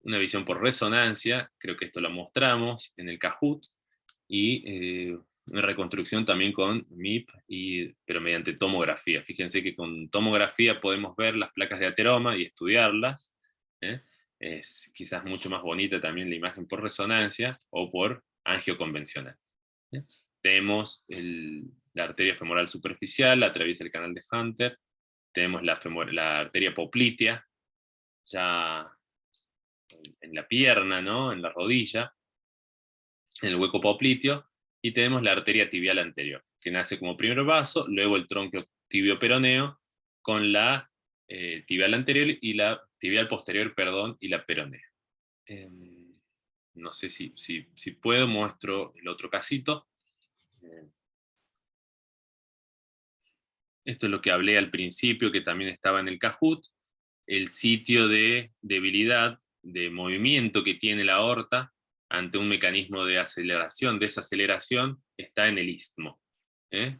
una visión por resonancia, creo que esto lo mostramos en el Kahoot, y Una reconstrucción también con MIP, pero mediante tomografía. Fíjense que con tomografía podemos ver las placas de ateroma y estudiarlas. Es quizás mucho más bonita también la imagen por resonancia o por angio convencional. Tenemos la arteria femoral superficial, atraviesa el canal de Hunter. Tenemos la arteria poplitea, ya en la pierna, ¿no? En la rodilla, en el hueco popliteo. Y tenemos la arteria tibial anterior, que nace como primer vaso, luego el tronco tibio peroneo, con la tibial anterior y la tibial posterior, perdón, y la peronea. No sé si puedo, muestro el otro casito. Esto es lo que hablé al principio, que también estaba en el Kahoot, el sitio de debilidad, de movimiento que tiene la aorta ante un mecanismo de aceleración, desaceleración, está en el istmo.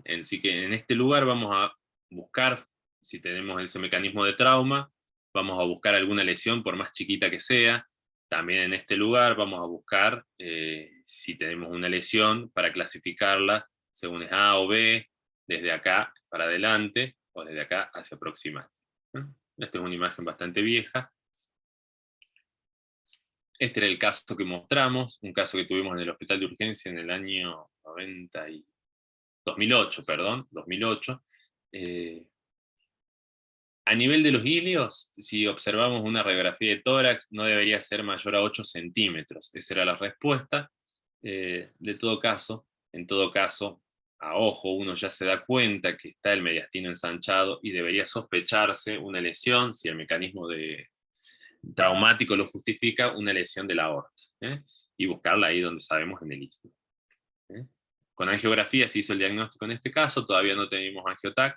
Así que en este lugar vamos a buscar, si tenemos ese mecanismo de trauma, vamos a buscar alguna lesión, por más chiquita que sea. También en este lugar vamos a buscar si tenemos una lesión para clasificarla según es A o B, desde acá para adelante, o desde acá hacia proximal. Esta es una imagen bastante vieja. Este era el caso que mostramos, un caso que tuvimos en el hospital de urgencia en el año 2008, perdón, 2008. A nivel de los ilios, si observamos una radiografía de tórax, no debería ser mayor a 8 centímetros. Esa era la respuesta. En todo caso, a ojo, uno ya se da cuenta que está el mediastino ensanchado y debería sospecharse una lesión, si el mecanismo traumático lo justifica, una lesión de la aorta, y buscarla ahí donde sabemos, en el istmo. Con angiografía se hizo el diagnóstico en este caso, todavía no teníamos angiotac,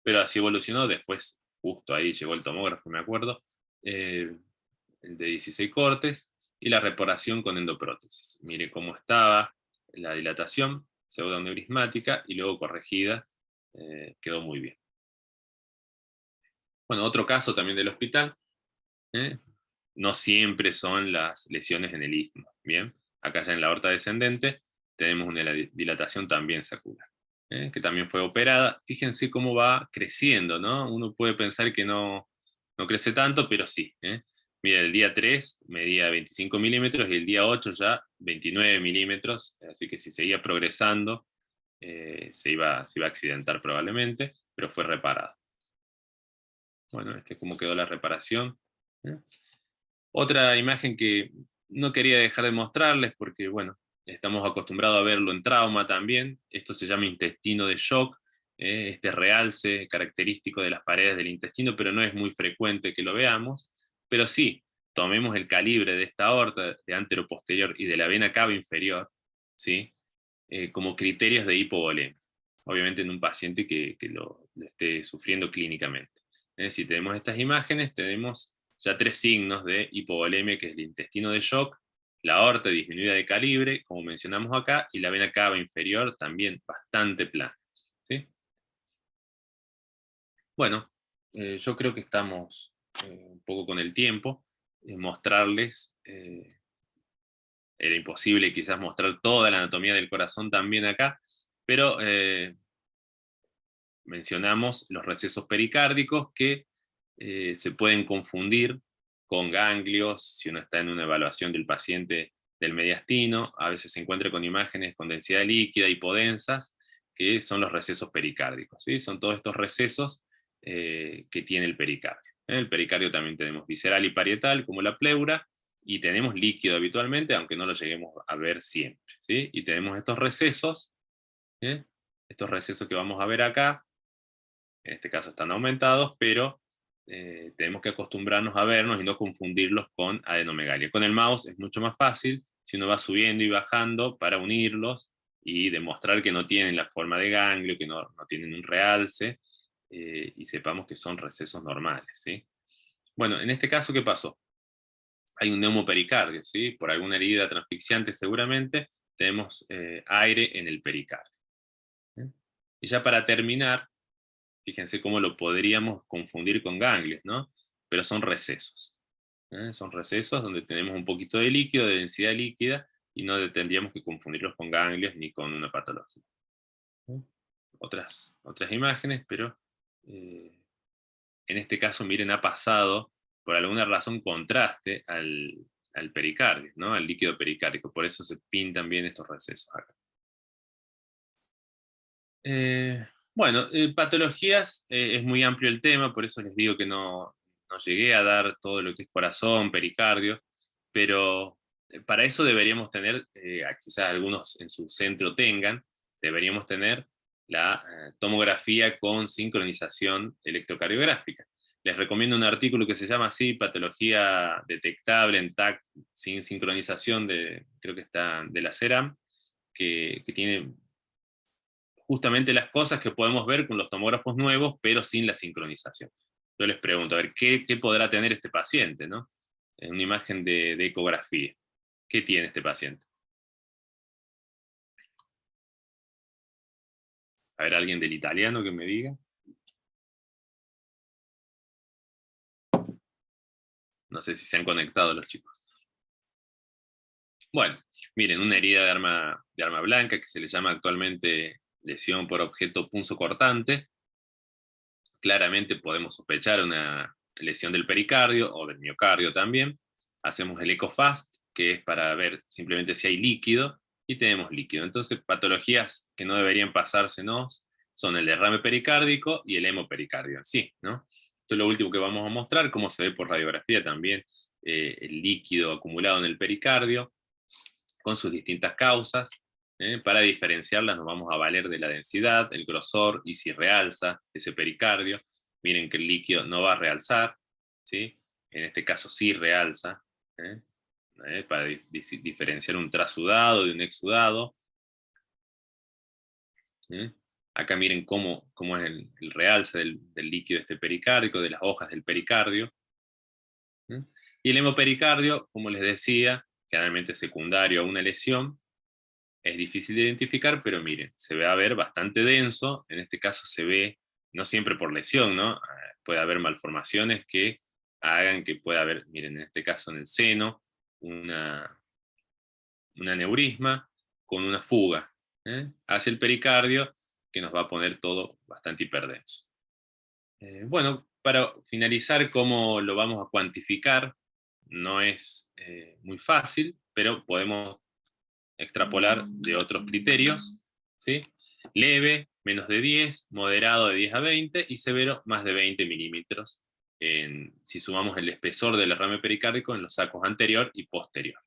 pero así evolucionó. Después, justo ahí llegó el tomógrafo, me acuerdo, el de 16 cortes, y la reparación con endoprótesis. Mire cómo estaba la dilatación pseudoneurismática y luego corregida, quedó muy bien. Bueno, otro caso también del hospital, no siempre son las lesiones en el istmo. Bien, acá ya en la aorta descendente tenemos una dilatación también sacral, que también fue operada. Fíjense cómo va creciendo, ¿no? Uno puede pensar que no crece tanto, pero sí. Mira, el día 3 medía 25 milímetros y el día 8 ya 29 milímetros, así que si seguía progresando, se iba a accidentar probablemente, pero fue reparado. Bueno, este es cómo quedó la reparación. Otra imagen que no quería dejar de mostrarles, porque bueno, estamos acostumbrados a verlo en trauma también. Esto se llama intestino de shock, este realce característico de las paredes del intestino, pero no es muy frecuente que lo veamos. Pero sí, tomemos el calibre de esta aorta, de anteroposterior y de la vena cava inferior, ¿sí? Como criterios de hipovolemia. Obviamente en un paciente que lo esté sufriendo clínicamente. Si tenemos estas imágenes, tenemos ya 3 signos de hipovolemia, que es el intestino de shock, la aorta disminuida de calibre, como mencionamos acá, y la vena cava inferior también bastante plana. ¿Sí? Bueno, yo creo que estamos un poco con el tiempo. Mostrarles, era imposible quizás mostrar toda la anatomía del corazón también acá, pero mencionamos los recesos pericárdicos que se pueden confundir con ganglios si uno está en una evaluación del paciente del mediastino. A veces se encuentra con imágenes con densidad líquida hipodensas, que son los recesos pericárdicos, ¿sí? Son todos estos recesos que tiene el pericardio. En el pericardio también tenemos visceral y parietal, como la pleura, y tenemos líquido habitualmente, aunque no lo lleguemos a ver siempre, ¿sí? Y tenemos estos recesos que vamos a ver acá. En este caso están aumentados, pero tenemos que acostumbrarnos a vernos y no confundirlos con adenomegalia. Con el mouse es mucho más fácil, si uno va subiendo y bajando para unirlos y demostrar que no tienen la forma de ganglio, que no tienen un realce, y sepamos que son recesos normales, ¿sí? Bueno, en este caso, ¿qué pasó? Hay un neumopericardio, ¿sí? Por alguna herida transfixiante seguramente, tenemos aire en el pericardio. Y ya para terminar, fíjense cómo lo podríamos confundir con ganglios, ¿no? Pero son recesos. Son recesos donde tenemos un poquito de líquido, de densidad líquida, y no tendríamos que confundirlos con ganglios ni con una patología. Otras imágenes, pero en este caso, miren, ha pasado por alguna razón contraste al pericardio, ¿no? Al líquido pericárdico, por eso se pintan bien estos recesos acá. Bueno, patologías, es muy amplio el tema, por eso les digo que no llegué a dar todo lo que es corazón, pericardio, pero para eso deberíamos tener, quizás algunos en su centro tengan, deberíamos tener la tomografía con sincronización electrocardiográfica. Les recomiendo un artículo que se llama así, Patología detectable en TAC sin sincronización, creo que está de la CERAM, que tiene justamente las cosas que podemos ver con los tomógrafos nuevos, pero sin la sincronización. Yo les pregunto, a ver, ¿qué podrá tener este paciente, ¿no? En una imagen de ecografía. ¿Qué tiene este paciente? A ver, alguien del italiano que me diga. No sé si se han conectado los chicos. Bueno, miren, una herida de arma blanca que se le llama actualmente lesión por objeto punzocortante. Claramente podemos sospechar una lesión del pericardio o del miocardio también. Hacemos el EcoFast, que es para ver simplemente si hay líquido, y tenemos líquido. Entonces, patologías que no deberían pasársenos son el derrame pericárdico y el hemopericardio en sí, ¿no? Esto es lo último que vamos a mostrar, cómo se ve por radiografía también el líquido acumulado en el pericardio, con sus distintas causas. Para diferenciarlas nos vamos a valer de la densidad, el grosor y si realza ese pericardio. Miren que el líquido no va a realzar, ¿sí? En este caso sí realza, para diferenciar un trasudado de un exudado. Acá miren cómo es el realce del líquido pericárdico, de las hojas del pericardio. Y el hemopericardio, como les decía, generalmente secundario a una lesión, es difícil de identificar, pero miren, se va a ver bastante denso. En este caso se ve, no siempre por lesión, ¿no? Puede haber malformaciones que hagan que pueda haber, miren, en este caso en el seno, un aneurisma con una fuga hacia el pericardio, que nos va a poner todo bastante hiperdenso. Bueno, para finalizar, ¿cómo lo vamos a cuantificar? No es muy fácil, pero podemos extrapolar de otros criterios, ¿sí? Leve, menos de 10, moderado de 10 a 20, y severo, más de 20 milímetros, si sumamos el espesor del derrame pericárdico en los sacos anterior y posterior.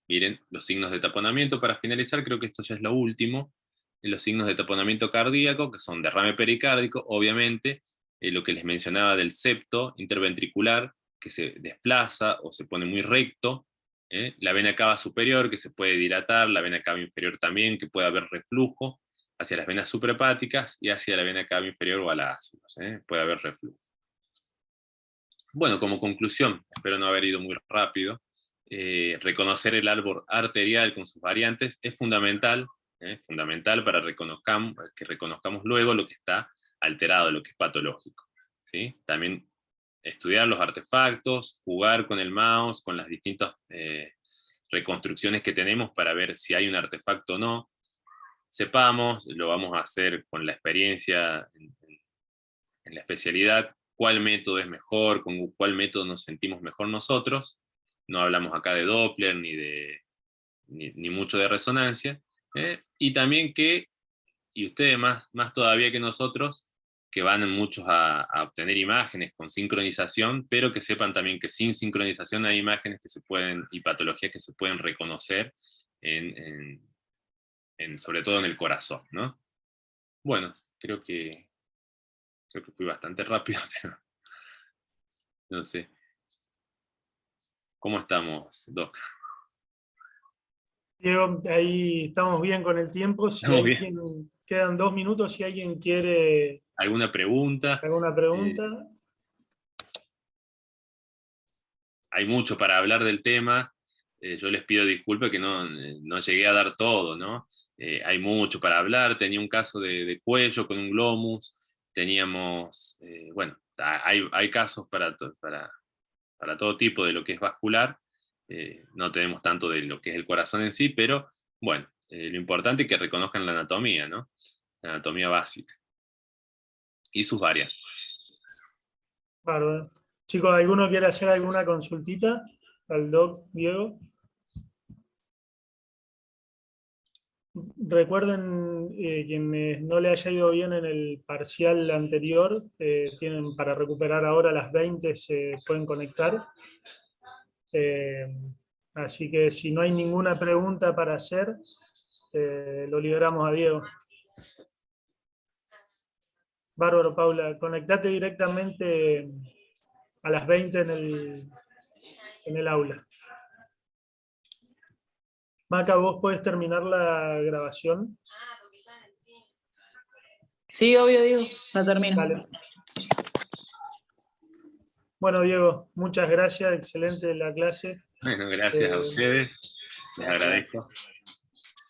Miren, los signos de taponamiento, para finalizar, creo que esto ya es lo último. Los signos de taponamiento cardíaco, que son derrame pericárdico, obviamente, lo que les mencionaba del septo interventricular, que se desplaza o se pone muy recto, la vena cava superior, que se puede dilatar, la vena cava inferior también, que puede haber reflujo hacia las venas suprahepáticas y hacia la vena cava inferior o a la ácidos, puede haber reflujo. Bueno, como conclusión, espero no haber ido muy rápido, reconocer el árbol arterial con sus variantes es fundamental, fundamental para que reconozcamos luego lo que está alterado, lo que es patológico, ¿sí? También estudiar los artefactos, jugar con el mouse, con las distintas reconstrucciones que tenemos para ver si hay un artefacto o no. Sepamos, lo vamos a hacer con la experiencia en la especialidad, cuál método es mejor, con cuál método nos sentimos mejor nosotros. No hablamos acá de Doppler ni mucho de resonancia. Y también y ustedes más todavía que nosotros, que van muchos a obtener imágenes con sincronización, pero que sepan también que sin sincronización hay imágenes que se pueden, y patologías que se pueden reconocer, sobre todo en el corazón, ¿no? Bueno, creo que fui bastante rápido, pero no sé. ¿Cómo estamos, Doc? Diego, ahí estamos bien con el tiempo. Si Estamos bien. quedan 2 minutos, si alguien quiere ¿Alguna pregunta? alguna pregunta. Hay mucho para hablar del tema. Yo les pido disculpas que no llegué a dar todo, ¿no? Hay mucho para hablar. Tenía un caso de cuello con un glomus. Teníamos, bueno, hay casos para todo tipo de lo que es vascular. no tenemos tanto de lo que es el corazón en sí, pero bueno, lo importante es que reconozcan la anatomía, ¿no? La anatomía básica. Y sus variantes. Bárbaro. Chicos, ¿alguno quiere hacer alguna consultita al doc Diego? Recuerden, quienes no le haya ido bien en el parcial anterior, tienen para recuperar ahora las 20, se pueden conectar. Así que si no hay ninguna pregunta para hacer, lo liberamos a Diego. Bárbaro, Paula, conectate directamente a las 20 en el aula. Maca, ¿vos podés terminar la grabación? Sí, obvio, Diego, la termino. Vale. Bueno, Diego, muchas gracias, excelente la clase. Bueno, gracias a ustedes, les agradezco.